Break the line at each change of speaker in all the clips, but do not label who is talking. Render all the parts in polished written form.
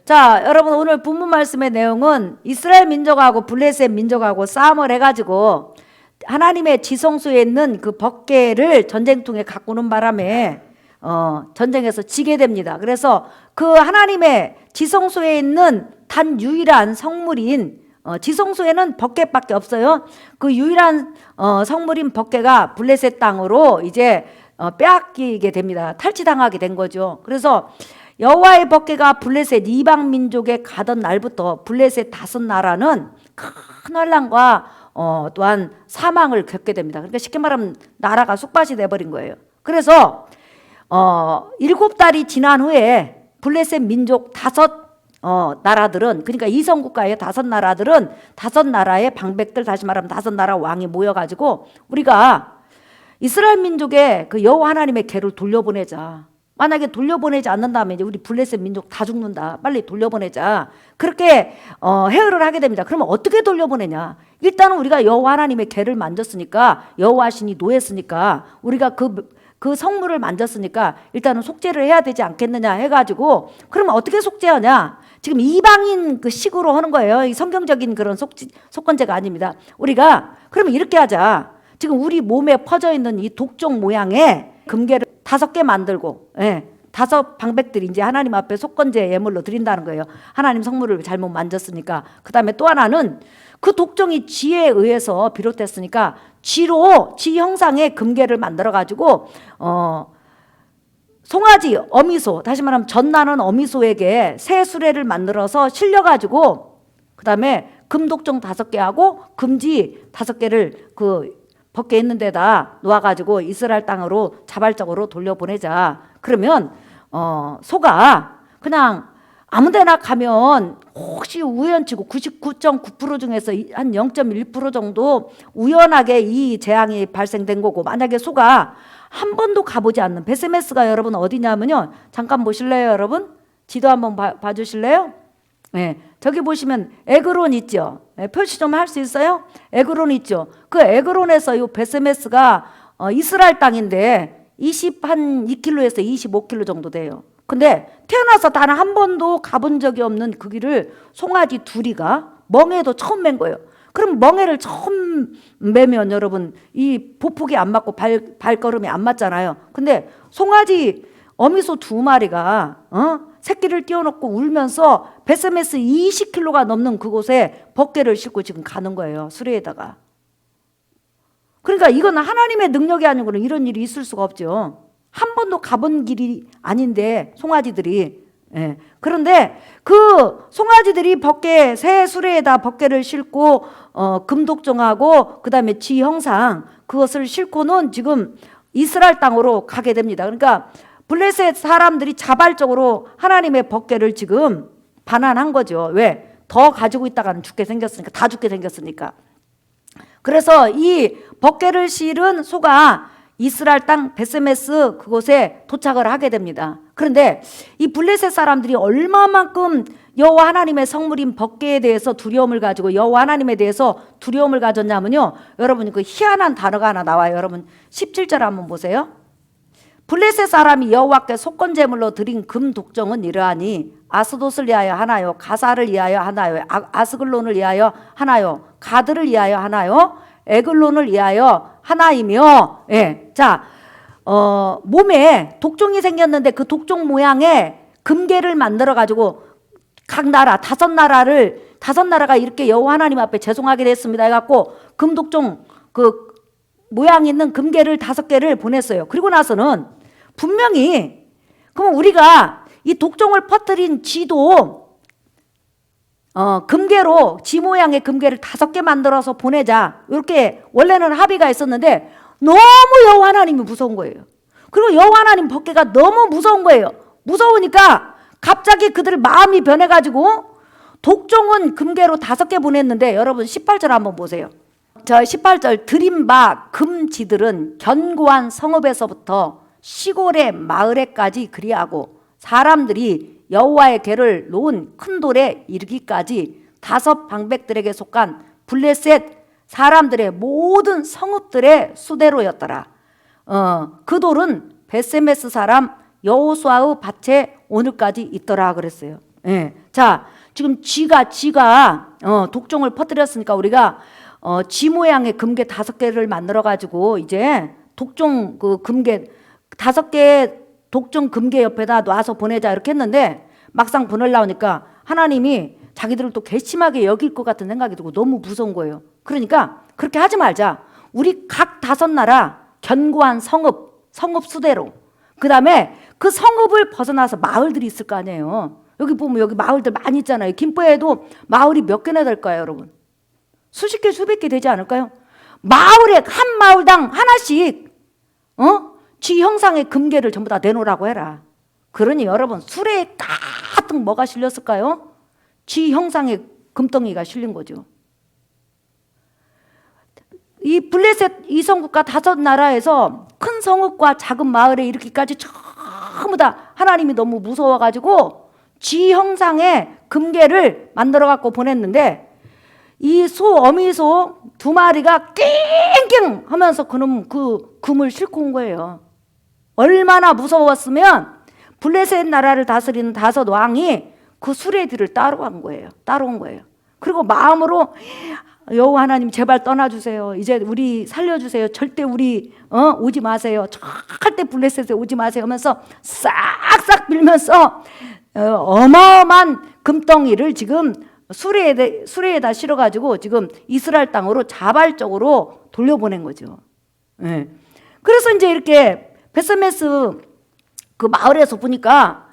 자, 여러분 오늘 본문 말씀의 내용은 이스라엘 민족하고 블레셋 민족하고 싸움을 해가지고 하나님의 지성소에 있는 그 법궤를 전쟁통에 가꾸는 바람에 전쟁에서 지게 됩니다. 그래서 그 하나님의 지성소에 있는 단 유일한 성물인 지성소에는 법궤밖에 없어요. 그 유일한 성물인 법궤가 블레셋 땅으로 이제 빼앗기게 됩니다. 탈취당하게 된 거죠. 그래서 여호와의 법궤가 블레셋 이방 민족에 가던 날부터 블레셋 5나라는 큰 환난과 또한 사망을 겪게 됩니다. 그러니까 쉽게 말하면 나라가 쑥밭이 돼버린 거예요. 그래서 7달이 지난 후에 블레셋 민족 5 나라들은, 그러니까 이성국가의 5나라들은 5나라의 방백들, 다시 말하면 5나라 왕이 모여가지고 우리가 이스라엘 민족의 그 여호와 하나님의 궤를 돌려보내자. 만약에 돌려보내지 않는다면 이제 우리 블레셋 민족 다 죽는다. 빨리 돌려보내자. 그렇게 회의를 하게 됩니다. 그러면 어떻게 돌려보내냐? 일단은 우리가 여호와 하나님의 궤를 만졌으니까, 여호와 신이 노했으니까, 우리가 그 성물을 만졌으니까 일단은 속죄를 해야 되지 않겠느냐 해가지고, 그러면 어떻게 속죄하냐? 지금 이방인 그 식으로 하는 거예요. 이 성경적인 그런 속건제가 아닙니다. 우리가 그러면 이렇게 하자. 지금 우리 몸에 퍼져 있는 이 독종 모양의 금괴를 5개 만들고, 5 방백들이 이제 하나님 앞에 속건제 예물로 드린다는 거예요. 하나님 성물을 잘못 만졌으니까. 그 다음에 또 하나는 그 독종이 쥐에 의해서 비롯됐으니까 쥐로, 쥐 형상의 금괴를 만들어 가지고 송아지, 어미소, 다시 말하면 젖나는 어미소에게 새 수레를 만들어서 실려 가지고, 그 다음에 금독종 5개 하고 금지 5개를 그 벗겨 있는 데다 놓아가지고 이스라엘 땅으로 자발적으로 돌려보내자. 그러면 소가 그냥 아무데나 가면 혹시 우연치고 99.9% 중에서 한 0.1% 정도 우연하게 이 재앙이 발생된 거고, 만약에 소가 한 번도 가보지 않는, 베세메스가 여러분 어디냐면요, 잠깐 보실래요 여러분? 지도 한번 봐주실래요? 네, 저기 보시면 에그론 있죠. 네, 표시 좀 할 수 있어요? 에그론 있죠. 그 에그론에서 이 베세메스가 이스라엘 땅인데 2km에서 25km 정도 돼요. 근데 태어나서 단 한 번도 가본 적이 없는 그 길을 송아지 2이가 멍에도 처음 맨 거예요. 그럼 멍에를 처음 매면 여러분 이 보폭이 안 맞고 발걸음이 안 맞잖아요. 근데 송아지 어미소 2마리가 새끼를 띄워놓고 울면서 베세메스 20km가 넘는 그곳에 법궤를 싣고 지금 가는 거예요. 수레에다가. 그러니까 이건 하나님의 능력이 아니고는 이런 일이 있을 수가 없죠. 한 번도 가본 길이 아닌데 송아지들이. 그런데 그 송아지들이 새 수레에다 법궤를 싣고 금독종하고 그 다음에 쥐 형상 그것을 싣고는 지금 이스라엘 땅으로 가게 됩니다. 그러니까 블레셋 사람들이 자발적으로 하나님의 법궤를 지금 반환한 거죠. 왜? 더 가지고 있다가는 죽게 생겼으니까, 다 죽게 생겼으니까. 그래서 이 법궤를 실은 소가 이스라엘 땅 베세메스 그곳에 도착을 하게 됩니다. 그런데 이 블레셋 사람들이 얼마만큼 여호와 하나님의 성물인 법궤에 대해서 두려움을 가지고 여호와 하나님에 대해서 두려움을 가졌냐면요, 여러분 그 희한한 단어가 하나 나와요. 여러분 17절 한번 보세요. 블레셋 사람이 여호와께 속건제물로 드린 금 독종은 이러하니 아스돗을 위하여 하나요, 가사를 위하여 하나요, 아스글론을 위하여 하나요, 가드를 위하여 하나요, 에글론을 위하여 하나이며. 자, 몸에 독종이 생겼는데 그 독종 모양의 금괴를 만들어 가지고 각 나라 5나라가 이렇게 여호와 하나님 앞에 죄송하게 됐습니다 해갖고 금독종 그 모양 있는 금괴를 5개를 보냈어요. 그리고 나서는 분명히, 그럼 우리가 이 독종을 퍼뜨린 쥐도 금괴로, 쥐 모양의 금괴를 5개 만들어서 보내자, 이렇게 원래는 합의가 있었는데 너무 여호와 하나님이 무서운 거예요. 그리고 여호와 하나님 법궤가 너무 무서운 거예요. 무서우니까 갑자기 그들 마음이 변해가지고 독종은 금괴로 5개 보냈는데, 여러분 18절 한번 보세요. 저 18절, 드린 바 금쥐들은 견고한 성읍에서부터 시골의 마을에까지 그리하고 사람들이 여호와의 궤를 놓은 큰 돌에 이르기까지 5 방백들에게 속한 블레셋 사람들의 모든 성읍들의 수대로였더라. 그 돌은 베세메스 사람 여호수아의 밭에 오늘까지 있더라 그랬어요. 예. 자, 지금 쥐가 독종을 퍼뜨렸으니까 우리가 쥐 모양의 금괴 5개를 만들어 가지고 이제 독종 그 금괴 5개 독종 금괴 옆에다 놔서 보내자 이렇게 했는데 막상 보내려니까 하나님이 자기들을 또 괘씸하게 여길 것 같은 생각이 들고 너무 무서운 거예요. 그러니까 그렇게 하지 말자. 우리 각 5나라 견고한 성읍 수대로, 그 다음에 그 성읍을 벗어나서 마을들이 있을 거 아니에요. 여기 보면 여기 마을들 많이 있잖아요. 김포에도 마을이 몇 개나 될까요, 여러분? 수십 개, 수백 개 되지 않을까요? 마을에 한 마을당 하나씩 쥐 형상의 금괴를 전부 다 내놓으라고 해라. 그러니 여러분 수레에 가득 뭐가 실렸을까요? 쥐 형상의 금덩이가 실린 거죠. 이 블레셋 이성국가 5나라에서 큰 성읍과 작은 마을에 이렇게까지 전부 다 하나님이 너무 무서워가지고 쥐 형상의 금괴를 만들어 갖고 보냈는데 이 어미소 2마리가 낑낑 하면서 그놈 그 금을 싣고 온 거예요. 얼마나 무서웠으면 블레셋 나라를 다스리는 5 왕이 그 수레들을 따라온 거예요. 그리고 마음으로 여호와 하나님 제발 떠나주세요. 이제 우리 살려주세요. 절대 우리 오지 마세요. 절대 블레셋에 오지 마세요 하면서 싹싹 밀면서 어마어마한 금덩이를 지금 수레에다 실어가지고 지금 이스라엘 땅으로 자발적으로 돌려보낸 거죠. 네. 그래서 이제 이렇게 베스메스 그 마을에서 보니까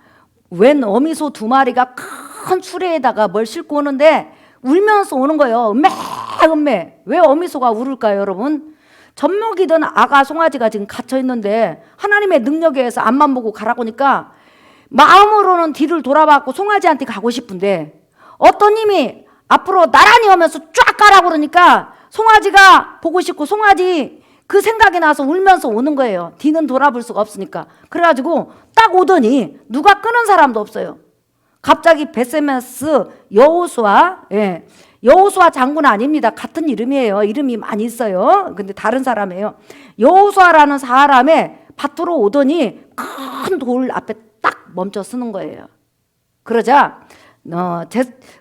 웬 어미소 2마리가 큰 수레에다가 뭘 싣고 오는데 울면서 오는 거예요. 음메. 왜 어미소가 울을까요, 여러분? 젖먹이던 아가 송아지가 지금 갇혀 있는데 하나님의 능력에 의해서 앞만 보고 가라고 하니까 마음으로는 뒤를 돌아봤고 송아지한테 가고 싶은데 어떤 힘이 앞으로 나란히 오면서 쫙 가라고 그러니까 송아지가 보고 싶고 송아지 그 생각이 나서 울면서 오는 거예요. 뒤는 돌아볼 수가 없으니까. 그래가지고 딱 오더니 누가 끄는 사람도 없어요. 갑자기 베세메스 여호수아, 여호수아 장군 아닙니다. 같은 이름이에요. 이름이 많이 있어요. 근데 다른 사람이에요. 여호수아라는 사람의 밭으로 오더니 큰 돌 앞에 딱 멈춰 서는 거예요. 그러자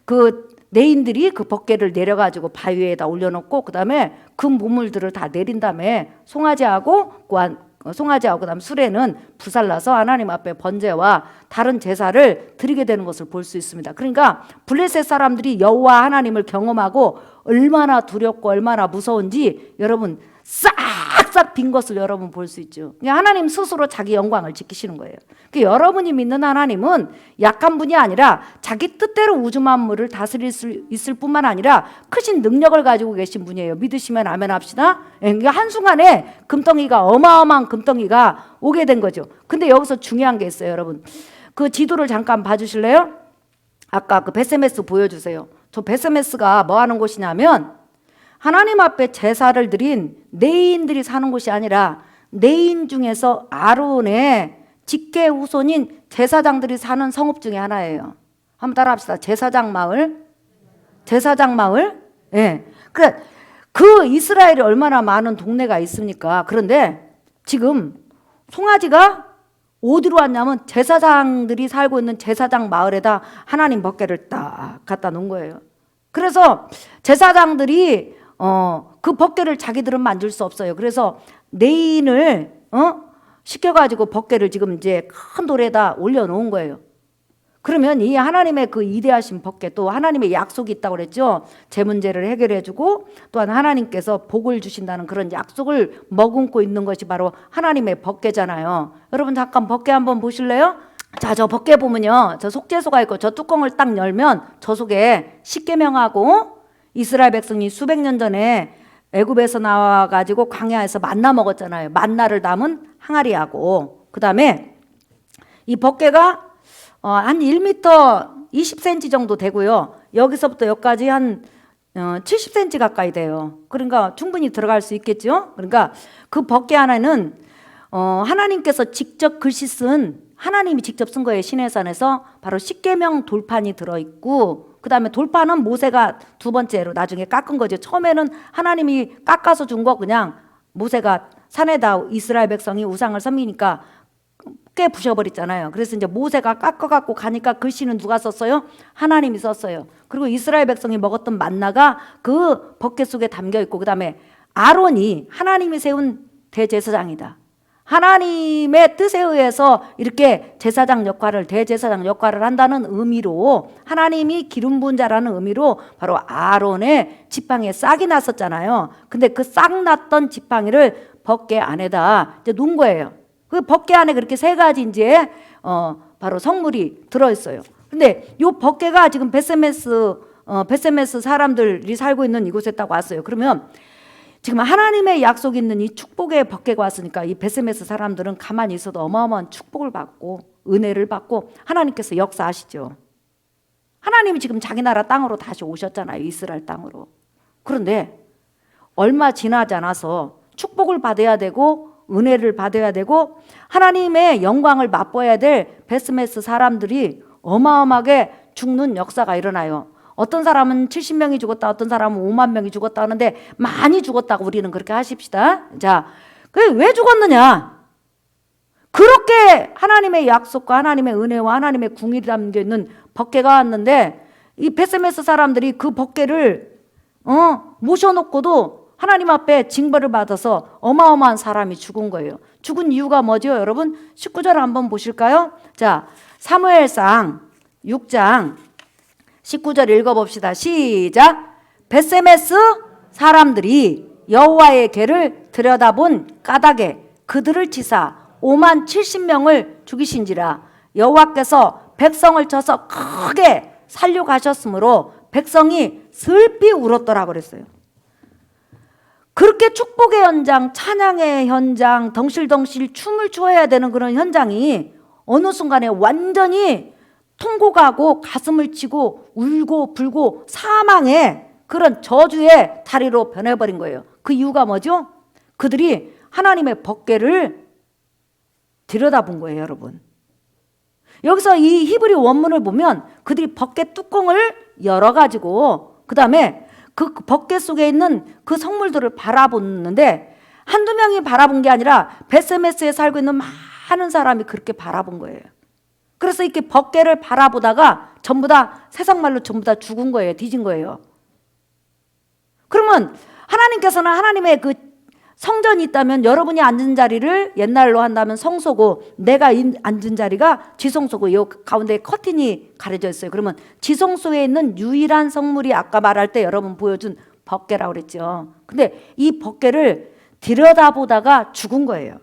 그 내인들이 그 벗개를 내려가지고 바위에다 올려놓고 그 다음에 그 보물들을 다 내린 다음에 송아지하고 그다음 수레는 부살라서 하나님 앞에 번제와 다른 제사를 드리게 되는 것을 볼 수 있습니다. 그러니까 블레셋 사람들이 여호와 하나님을 경험하고 얼마나 두렵고 얼마나 무서운지 여러분 싹싹 빈 것을 여러분 볼 수 있죠. 하나님 스스로 자기 영광을 지키시는 거예요. 여러분이 믿는 하나님은 약한 분이 아니라 자기 뜻대로 우주 만물을 다스릴 수 있을 뿐만 아니라 크신 능력을 가지고 계신 분이에요. 믿으시면 아멘 합시다. 한순간에 금덩이가 어마어마한 금덩이가 오게 된 거죠. 근데 여기서 중요한 게 있어요, 여러분. 그 지도를 잠깐 봐주실래요? 아까 그 베세메스 보여주세요. 저 베세메스가 뭐 하는 곳이냐면 하나님 앞에 제사를 드린 레위인들이 사는 곳이 아니라 레위인 중에서 아론의 직계 후손인 제사장들이 사는 성읍 중에 하나예요. 한번 따라합시다. 제사장 마을. 예. 그래 그 이스라엘이 얼마나 많은 동네가 있습니까? 그런데 지금 송아지가 어디로 왔냐면 제사장들이 살고 있는 제사장 마을에다 하나님 벗개를 딱 갖다 놓은 거예요. 그래서 제사장들이 그 벗개를 자기들은 만질 수 없어요. 그래서 레인을 시켜가지고 벗개를 지금 이제 큰 돌에다 올려놓은 거예요. 그러면 이 하나님의 그 이대하신 벗개 또 하나님의 약속이 있다고 그랬죠. 제 문제를 해결해주고 또한 하나님께서 복을 주신다는 그런 약속을 머금고 있는 것이 바로 하나님의 벗개잖아요. 여러분 잠깐 벗개 한번 보실래요? 자, 저 벗개 보면요, 저 속죄소가 있고 저 뚜껑을 딱 열면 저 속에 십계명하고 이스라엘 백성이 수백 년 전에 애굽에서 나와가지고 광야에서 만나 먹었잖아요. 만나를 담은 항아리하고 그 다음에 이 벗개가 한 1m 20cm 정도 되고요. 여기서부터 여기까지 한 70cm 가까이 돼요. 그러니까 충분히 들어갈 수 있겠죠. 그러니까 그 벗개 하나는 하나님께서 직접 글씨 쓴 하나님이 직접 쓴 거예요. 시내산에서 바로 십계명 돌판이 들어있고 그 다음에 돌판은 모세가 2번째로 나중에 깎은 거죠. 처음에는 하나님이 깎아서 준 거 그냥 모세가 산에다 이스라엘 백성이 우상을 섬기니까 쉽게 부셔버렸잖아요. 그래서 이제 모세가 깎아갖고 가니까 글씨는 누가 썼어요? 하나님이 썼어요. 그리고 이스라엘 백성이 먹었던 만나가 그 법궤 속에 담겨 있고, 그 다음에 아론이 하나님이 세운 대제사장이다. 하나님의 뜻에 의해서 이렇게 제사장 역할을, 대제사장 역할을 한다는 의미로, 하나님이 기름 부은 자라는 의미로 바로 아론의 지팡이에 싹이 났었잖아요. 근데 그 싹 났던 지팡이를 법궤 안에다 이제 놓은 거예요. 그 법궤 안에 그렇게 세 가지 이제 바로 성물이 들어있어요. 근데 요 법궤가 지금 베세메스 사람들이 살고 있는 이곳에 딱 왔어요. 그러면 지금 하나님의 약속이 있는 이 축복의 법궤가 왔으니까 이 베세메스 사람들은 가만히 있어도 어마어마한 축복을 받고 은혜를 받고 하나님께서 역사하시죠. 하나님이 지금 자기 나라 땅으로 다시 오셨잖아요. 이스라엘 땅으로. 그런데 얼마 지나지 않아서 축복을 받아야 되고 은혜를 받아야 되고 하나님의 영광을 맛보아야 될 베스메스 사람들이 어마어마하게 죽는 역사가 일어나요. 어떤 사람은 70명이 죽었다, 어떤 사람은 5만 명이 죽었다 하는데 많이 죽었다고 우리는 그렇게 하십시다. 자, 그게 왜 죽었느냐? 그렇게 하나님의 약속과 하나님의 은혜와 하나님의 궁이 담겨 있는 법궤가 왔는데 이 베스메스 사람들이 그 법궤를 모셔놓고도 하나님 앞에 징벌을 받아서 어마어마한 사람이 죽은 거예요. 죽은 이유가 뭐죠, 여러분? 19절 한번 보실까요? 자, 사무엘상 6장 19절 읽어봅시다. 시작. 베세메스 사람들이 여호와의 궤를 들여다본 까닭에 그들을 치사 5만 70명을 죽이신지라. 여호와께서 백성을 쳐서 크게 살려가셨으므로 백성이 슬피 울었더라 그랬어요. 그렇게 축복의 현장, 찬양의 현장, 덩실덩실 춤을 추어야 되는 그런 현장이 어느 순간에 완전히 통곡하고 가슴을 치고 울고 불고 사망의 그런 저주의 다리로 변해버린 거예요. 그 이유가 뭐죠? 그들이 하나님의 법궤를 들여다본 거예요, 여러분. 여기서 이 히브리 원문을 보면 그들이 법궤 뚜껑을 열어가지고 그 다음에 그 법궤 속에 있는 그 성물들을 바라보는데 한두 명이 바라본 게 아니라 베세메스에 살고 있는 많은 사람이 그렇게 바라본 거예요. 그래서 이렇게 법궤를 바라보다가 전부 다 세상말로 전부 다 죽은 거예요. 뒤진 거예요. 그러면 하나님께서는 하나님의 그 성전이 있다면 여러분이 앉은 자리를 옛날로 한다면 성소고 내가 앉은 자리가 지성소고 이 가운데 커튼이 가려져 있어요. 그러면 지성소에 있는 유일한 성물이 아까 말할 때 여러분 보여준 법궤라고 그랬죠. 근데 이 법궤를 들여다보다가 죽은 거예요.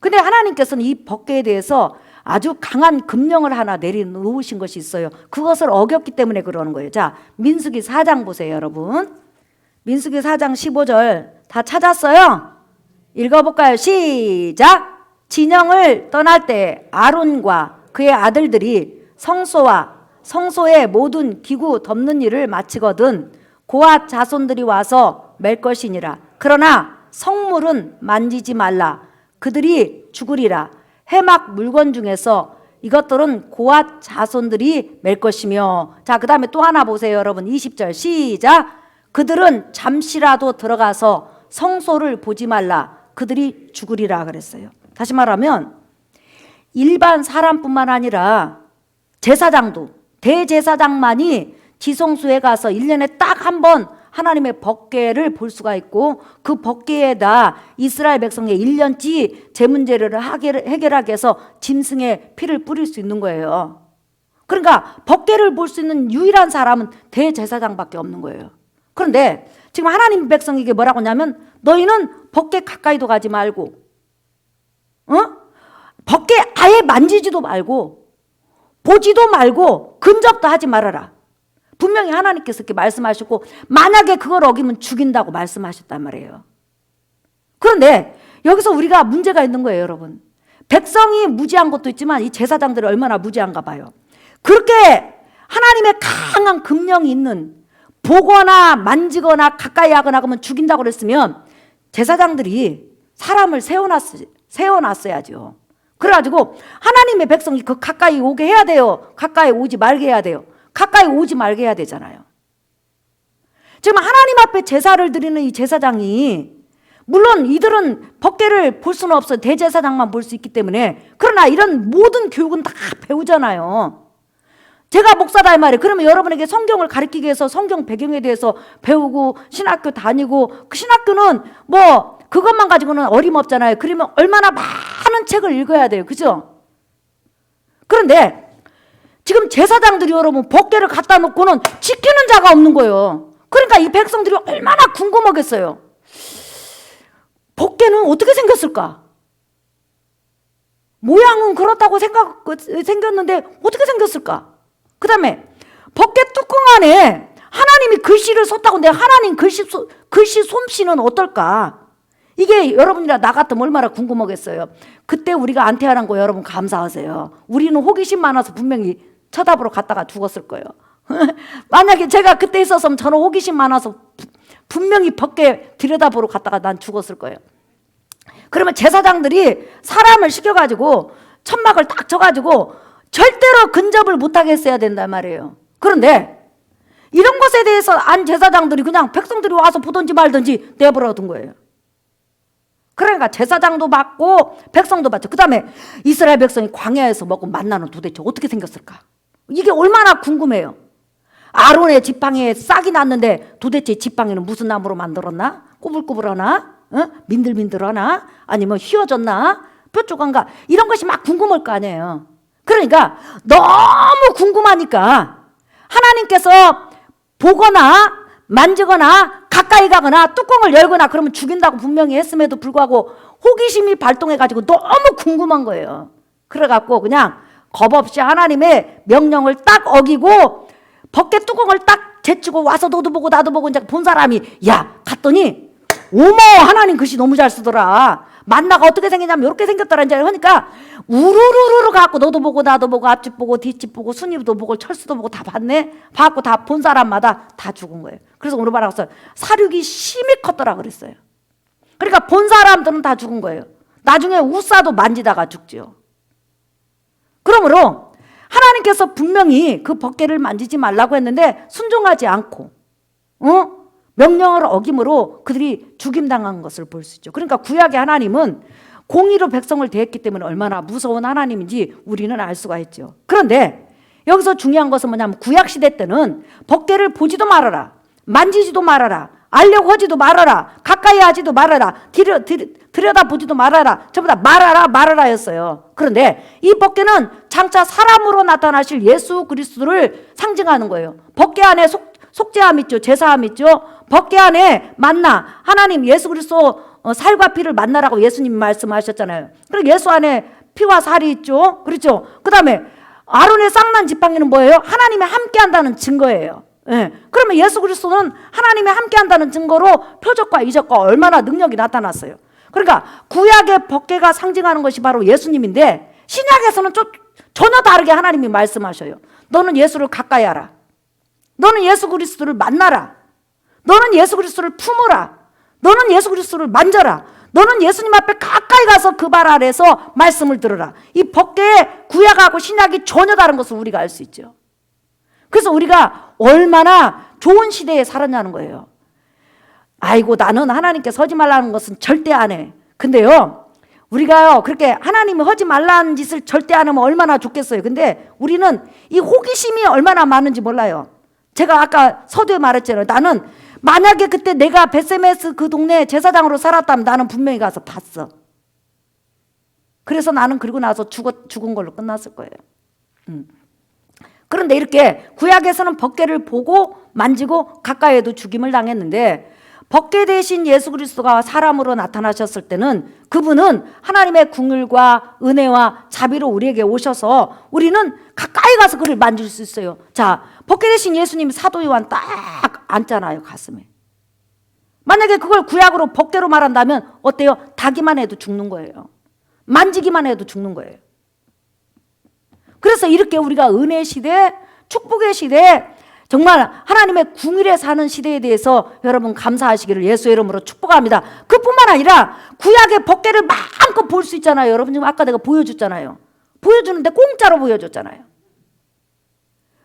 근데 하나님께서는 이 법궤에 대해서 아주 강한 금령을 하나 내려놓으신 것이 있어요. 그것을 어겼기 때문에 그러는 거예요. 자, 민수기 4장 보세요, 여러분. 민수기 4장 15절 다 찾았어요? 읽어볼까요? 시작! 진영을 떠날 때 아론과 그의 아들들이 성소와 성소의 모든 기구 덮는 일을 마치거든 고앗 자손들이 와서 맬 것이니라. 그러나 성물은 만지지 말라. 그들이 죽으리라. 해막 물건 중에서 이것들은 고앗 자손들이 맬 것이며. 자, 그 다음에 또 하나 보세요, 여러분. 20절 시작! 그들은 잠시라도 들어가서 성소를 보지 말라. 그들이 죽으리라 그랬어요. 다시 말하면 일반 사람뿐만 아니라 제사장도, 대제사장만이 지성소에 가서 1년에 딱 한 번 하나님의 법궤를 볼 수가 있고 그 법궤에다 이스라엘 백성의 1년치 제 문제를 해결하게 해서 짐승의 피를 뿌릴 수 있는 거예요. 그러니까 법궤를 볼 수 있는 유일한 사람은 대제사장밖에 없는 거예요. 그런데 지금 하나님 백성에게 뭐라고 하냐면 너희는 법궤 가까이도 가지 말고 법궤 아예 만지지도 말고 보지도 말고 근접도 하지 말아라. 분명히 하나님께서 이렇게 말씀하셨고 만약에 그걸 어기면 죽인다고 말씀하셨단 말이에요. 그런데 여기서 우리가 문제가 있는 거예요, 여러분. 백성이 무지한 것도 있지만 이 제사장들이 얼마나 무지한가 봐요. 그렇게 하나님의 강한 금령이 있는 보거나 만지거나 가까이 하거나 그러면 죽인다고 그랬으면 제사장들이 사람을 세워놨어야죠. 그래가지고 하나님의 백성이 그 가까이 오게 해야 돼요? 가까이 오지 말게 해야 돼요? 가까이 오지 말게 해야 되잖아요. 지금 하나님 앞에 제사를 드리는 이 제사장이 물론 이들은 법궤를 볼 수는 없어요. 대제사장만 볼 수 있기 때문에. 그러나 이런 모든 교육은 다 배우잖아요. 제가 목사다 이 말이에요. 그러면 여러분에게 성경을 가르치기 위해서 성경 배경에 대해서 배우고 신학교 다니고, 그 신학교는 뭐 그것만 가지고는 어림없잖아요. 그러면 얼마나 많은 책을 읽어야 돼요. 그죠? 그런데 지금 제사장들이 여러분 법궤를 갖다 놓고는 지키는 자가 없는 거예요. 그러니까 이 백성들이 얼마나 궁금하겠어요. 법궤는 어떻게 생겼을까? 모양은 그렇다고 생겼는데 어떻게 생겼을까? 그 다음에 법궤 뚜껑 안에 하나님이 글씨를 썼다고. 근데 하나님 글씨 솜씨는 어떨까? 이게 여러분이나 나 같으면 얼마나 궁금하겠어요. 그때 우리가 안 태어난 거 여러분 감사하세요. 우리는 호기심 많아서 분명히 쳐다보러 갔다가 죽었을 거예요. 만약에 제가 그때 있었으면 저는 호기심 많아서 분명히 법궤 들여다보러 갔다가 난 죽었을 거예요. 그러면 제사장들이 사람을 시켜가지고 천막을 딱 쳐가지고 절대로 근접을 못하게 했어야 된단 말이에요. 그런데 이런 것에 대해서 안 제사장들이 그냥 백성들이 와서 보든지 말든지 내버려 둔 거예요. 그러니까 제사장도 받고 백성도 받죠. 그 다음에 이스라엘 백성이 광야에서 먹고 만나는 도대체 어떻게 생겼을까? 이게 얼마나 궁금해요. 아론의 지팡이에 싹이 났는데 도대체 지팡이는 무슨 나무로 만들었나? 꼬불꼬불하나? 민들민들하나? 아니면 휘어졌나? 뾰족한가? 이런 것이 막 궁금할 거 아니에요. 그러니까 너무 궁금하니까 하나님께서 보거나 만지거나 가까이 가거나 뚜껑을 열거나 그러면 죽인다고 분명히 했음에도 불구하고 호기심이 발동해가지고 너무 궁금한 거예요. 그래갖고 그냥 겁없이 하나님의 명령을 딱 어기고 법궤 뚜껑을 딱 제치고 와서 너도 보고 나도 보고 이제 본 사람이 야 갔더니 어머 하나님 글씨 너무 잘 쓰더라. 만나가 어떻게 생겼냐면 이렇게 생겼더라. 이제 하니까 우르르르 갖고 너도 보고 나도 보고 앞집 보고 뒷집 보고 순위도 보고 철수도 보고 다 봤네. 봤고 다 본 사람마다 다 죽은 거예요. 그래서 오늘 말하고서 사륙이 심히 컸더라 그랬어요. 그러니까 본 사람들은 다 죽은 거예요. 나중에 우사도 만지다가 죽지요. 그러므로 하나님께서 분명히 그 법궤를 만지지 말라고 했는데 순종하지 않고 명령을 어김으로 그들이 죽임당한 것을 볼 수 있죠. 그러니까 구약의 하나님은 공의로 백성을 대했기 때문에 얼마나 무서운 하나님인지 우리는 알 수가 있죠. 그런데 여기서 중요한 것은 뭐냐면 구약 시대 때는 법궤를 보지도 말아라, 만지지도 말아라, 알려고 하지도 말아라, 가까이 하지도 말아라, 들여다보지도 말아라, 전부 다 말아라였어요. 그런데 이 법궤는 장차 사람으로 나타나실 예수 그리스도를 상징하는 거예요. 법궤 안에 속죄함 있죠. 제사함 있죠. 법궤 안에 만나 하나님 예수 그리스도 살과 피를 만나라고 예수님이 말씀하셨잖아요. 그리고 예수 안에 피와 살이 있죠. 그렇죠. 그 다음에 아론의 쌍난 지팡이는 뭐예요? 하나님이 함께한다는 증거예요. 예. 그러면 예수 그리스도는 하나님이 함께한다는 증거로 표적과 이적과 얼마나 능력이 나타났어요. 그러니까 구약의 법궤가 상징하는 것이 바로 예수님인데 신약에서는 전혀 다르게 하나님이 말씀하셔요. 너는 예수를 가까이 하라. 너는 예수 그리스도를 만나라. 너는 예수 그리스도를 품으라. 너는 예수 그리스도를 만져라. 너는 예수님 앞에 가까이 가서 그 발 아래서 말씀을 들으라. 이 법궤의 구약하고 신약이 전혀 다른 것을 우리가 알 수 있죠. 그래서 우리가 얼마나 좋은 시대에 살았냐는 거예요. 아이고 나는 하나님께 서지 말라는 것은 절대 안 해. 근데요 우리가요 그렇게 하나님이 하지 말라는 짓을 절대 안 하면 얼마나 좋겠어요. 근데 우리는 이 호기심이 얼마나 많은지 몰라요. 제가 아까 서두에 말했잖아요. 나는 만약에 그때 내가 베세메스 그 동네 제사장으로 살았다면 나는 분명히 가서 봤어. 그래서 나는 그리고 나서 죽은 걸로 끝났을 거예요. 그런데 이렇게 구약에서는 법궤를 보고 만지고 가까이 해도 죽임을 당했는데 법궤 대신 예수 그리스도가 사람으로 나타나셨을 때는 그분은 하나님의 긍휼과 은혜와 자비로 우리에게 오셔서 우리는 가까이 가서 그를 만질 수 있어요. 자, 법궤 대신 예수님이 사도 요한 딱 앉잖아요, 가슴에. 만약에 그걸 구약으로 법궤로 말한다면 어때요? 닿기만 해도 죽는 거예요. 만지기만 해도 죽는 거예요. 그래서 이렇게 우리가 은혜 시대, 축복의 시대, 정말 하나님의 궁일에 사는 시대에 대해서 여러분 감사하시기를 예수의 이름으로 축복합니다. 그뿐만 아니라 구약의 법궤를 마음껏 볼 수 있잖아요. 여러분 지금 아까 내가 보여줬잖아요. 보여주는데 공짜로 보여줬잖아요.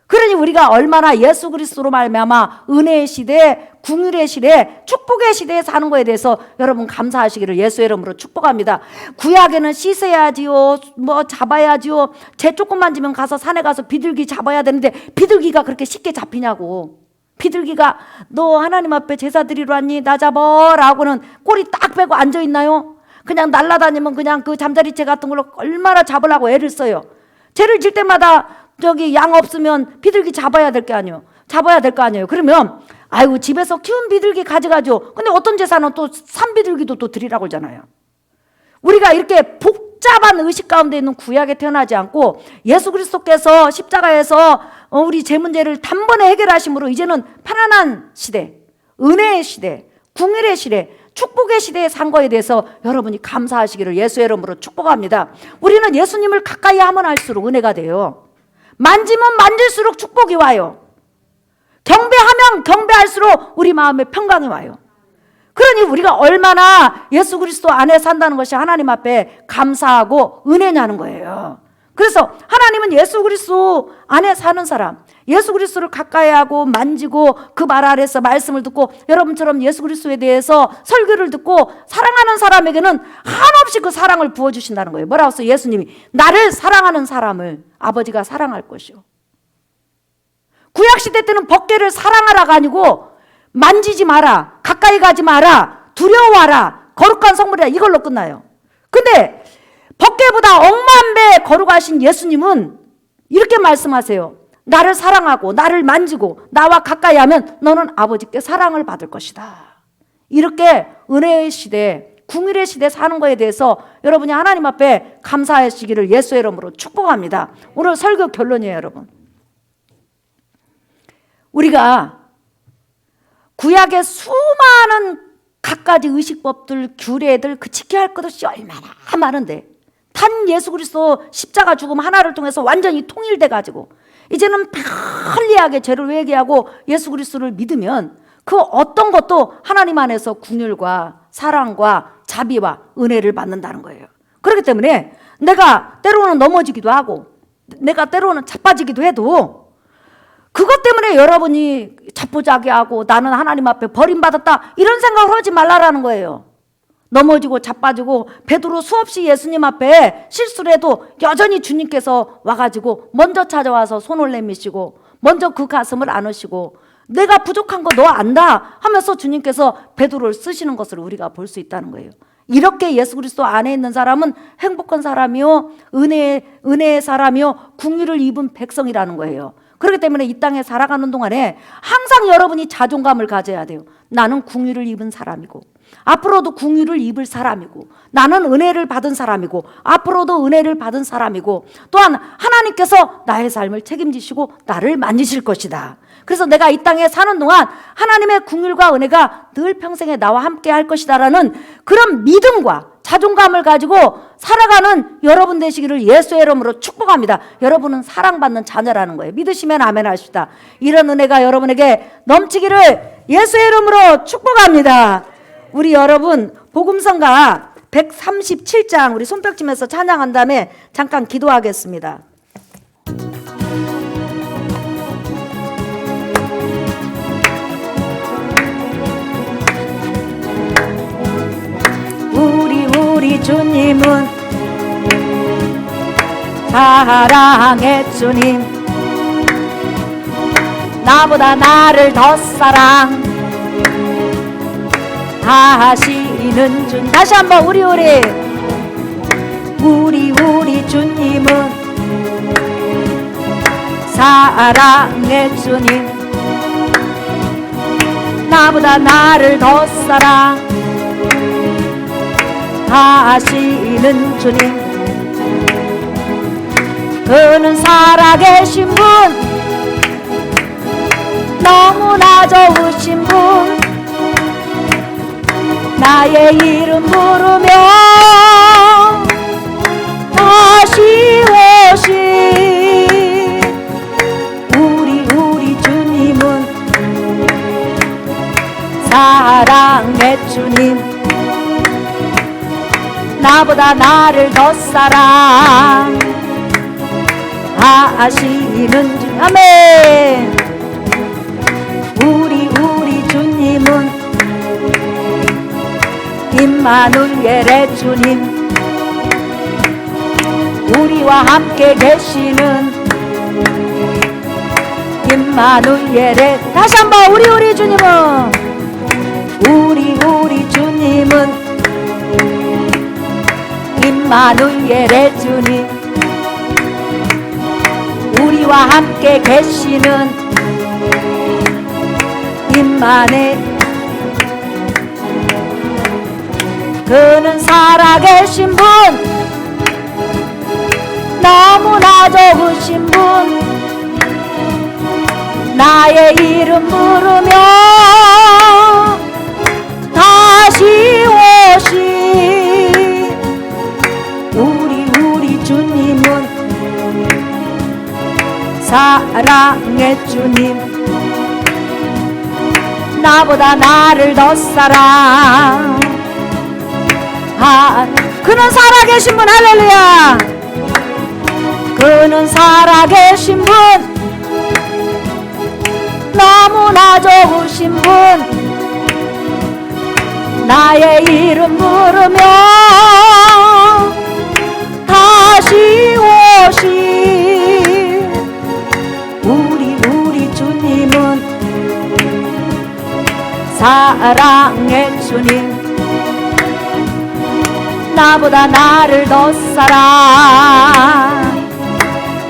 그러니 우리가 얼마나 예수 그리스도로 말미암아 은혜의 시대, 긍휼의 시대, 축복의 시대에 사는 거에 대해서 여러분 감사하시기를 예수의 이름으로 축복합니다. 구약에는 씻어야지요, 뭐 잡아야지요, 재 조금 만지면 가서 산에 가서 비둘기 잡아야 되는데 비둘기가 그렇게 쉽게 잡히냐고. 비둘기가 너 하나님 앞에 제사 드리러 왔니? 나 잡아라고는 꼬리 딱 빼고 앉아있나요? 그냥 날아다니면 그냥 그 잠자리채 같은 걸로 얼마나 잡으려고 애를 써요. 죄를 질 때마다 저기 양 없으면 비둘기 잡아야 될 거 아니에요. 잡아야 될 거 아니에요. 그러면 아이고 집에서 키운 비둘기 가져가죠. 근데 어떤 제사는 또 산비둘기도 또 드리라고 하잖아요. 우리가 이렇게 복잡한 의식 가운데 있는 구약에 태어나지 않고 예수 그리스도께서 십자가에서 우리 제 문제를 단번에 해결하심으로 이제는 편안한 시대, 은혜의 시대, 긍휼의 시대, 축복의 시대에 산 거에 대해서 여러분이 감사하시기를 예수의 이름으로 축복합니다. 우리는 예수님을 가까이 하면 할수록 은혜가 돼요. 만지면 만질수록 축복이 와요. 경배하면 경배할수록 우리 마음에 평강이 와요. 그러니 우리가 얼마나 예수 그리스도 안에 산다는 것이 하나님 앞에 감사하고 은혜냐는 거예요. 그래서 하나님은 예수 그리스도 안에 사는 사람, 예수 그리스도를 가까이 하고 만지고 그 말 아래서 말씀을 듣고 여러분처럼 예수 그리스도에 대해서 설교를 듣고 사랑하는 사람에게는 한없이 그 사랑을 부어주신다는 거예요. 뭐라고 했어요? 예수님이 나를 사랑하는 사람을 아버지가 사랑할 것이요. 구약시대 때는 법궤를 사랑하라가 아니고 만지지 마라, 가까이 가지 마라, 두려워하라, 거룩한 성물이라 이걸로 끝나요. 근데 법궤보다 억만 배 거룩하신 예수님은 이렇게 말씀하세요. 나를 사랑하고 나를 만지고 나와 가까이 하면 너는 아버지께 사랑을 받을 것이다. 이렇게 은혜의 시대, 긍휼의 시대 사는 거에 대해서 여러분이 하나님 앞에 감사하시기를 예수의 이름으로 축복합니다. 오늘 설교 결론이에요, 여러분. 우리가 구약의 수많은 갖가지 의식법들, 규례들 그 지켜야 할 것이 얼마나 많은데 단 예수 그리스도 십자가 죽음 하나를 통해서 완전히 통일돼 가지고 이제는 편리하게 죄를 회개하고 예수 그리스도를 믿으면 그 어떤 것도 하나님 안에서 긍휼과 사랑과 자비와 은혜를 받는다는 거예요. 그렇기 때문에 내가 때로는 넘어지기도 하고 내가 때로는 자빠지기도 해도 그것 때문에 여러분이 자포자기하고 나는 하나님 앞에 버림받았다 이런 생각을 하지 말라라는 거예요. 넘어지고 자빠지고 베드로 수없이 예수님 앞에 실수를 해도 여전히 주님께서 와가지고 먼저 찾아와서 손을 내미시고 먼저 그 가슴을 안으시고 내가 부족한 거 너 안다 하면서 주님께서 베드로를 쓰시는 것을 우리가 볼 수 있다는 거예요. 이렇게 예수 그리스도 안에 있는 사람은 행복한 사람이요 은혜의 사람이요 긍휼을 입은 백성이라는 거예요. 그렇기 때문에 이 땅에 살아가는 동안에 항상 여러분이 자존감을 가져야 돼요. 나는 긍휼을 입은 사람이고 앞으로도 긍휼을 입을 사람이고 나는 은혜를 받은 사람이고 앞으로도 은혜를 받은 사람이고 또한 하나님께서 나의 삶을 책임지시고 나를 만지실 것이다. 그래서 내가 이 땅에 사는 동안 하나님의 긍휼과 은혜가 늘 평생에 나와 함께 할 것이다라는 그런 믿음과 자존감을 가지고 살아가는 여러분 되시기를 예수의 이름으로 축복합니다. 여러분은 사랑받는 자녀라는 거예요. 믿으시면 아멘 하십시다. 이런 은혜가 여러분에게 넘치기를 예수의 이름으로 축복합니다. 우리 여러분 복음성가 137장 우리 손뼉치면서 찬양한 다음에 잠깐 기도하겠습니다. 우리 주님은 사랑의 주님 나보다 나를 더 사랑하시는 주님 다시 한번 우리 주님은 사랑의 주님 나보다 나를 더 사랑하시는 주님 그는 살아계신 분 너무나 좋으신 분 나의 이름 부르며 다시 오신 우리 주님은 사랑의 주님 나보다 나를 더 하시는 주. 아멘. 우리 주님은 임마누엘의 주님, 우리와 함께 계시는 임마누엘의. 다시 한번 우리 주님은, 우리 주님은 임마누엘의 주님, 우리와 함께 계시는 임마누엘. 그는 살아계신 분, 너무나 좋으신 분, 나의 이름 부르며 다시 오시. 우리 주님은 사랑의 주님, 나보다 나를 더 사랑. 그는 살아계신 분. 할렐루야. 그는 살아계신 분, 너무나 좋으신 분, 나의 이름 부르며 다시 오시. 우리 주님은 사랑의 주님, 나보다 나를 더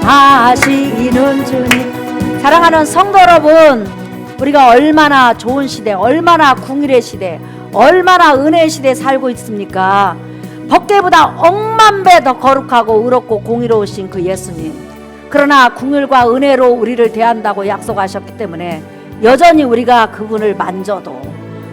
사랑하시는 주님. 사랑하는 성도 여러분, 우리가 얼마나 좋은 시대, 얼마나 궁일의 시대, 얼마나 은혜의 시대에 살고 있습니까? 법궤보다 억만 배 더 거룩하고 의롭고 공의로우신 그 예수님, 그러나 궁일과 은혜로 우리를 대한다고 약속하셨기 때문에 여전히 우리가 그분을 만져도,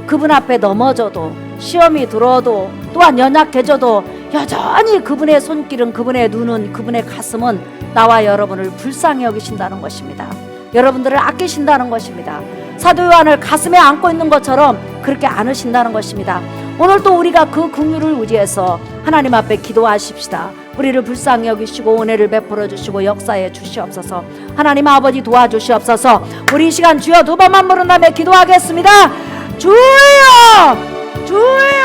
그분 앞에 넘어져도, 시험이 들어도, 또한 연약해져도 여전히 그분의 손길은, 그분의 눈은, 그분의 가슴은 나와 여러분을 불쌍히 여기신다는 것입니다. 여러분들을 아끼신다는 것입니다. 사도 요한을 가슴에 안고 있는 것처럼 그렇게 안으신다는 것입니다. 오늘 또 우리가 그 긍휼을 의지해서 하나님 앞에 기도하십시다. 우리를 불쌍히 여기시고 은혜를 베풀어 주시고 역사해 주시옵소서. 하나님 아버지 도와주시옵소서. 우리 이 시간 주여 두 번만 부른 다음에 기도하겠습니다. 주여, 주여.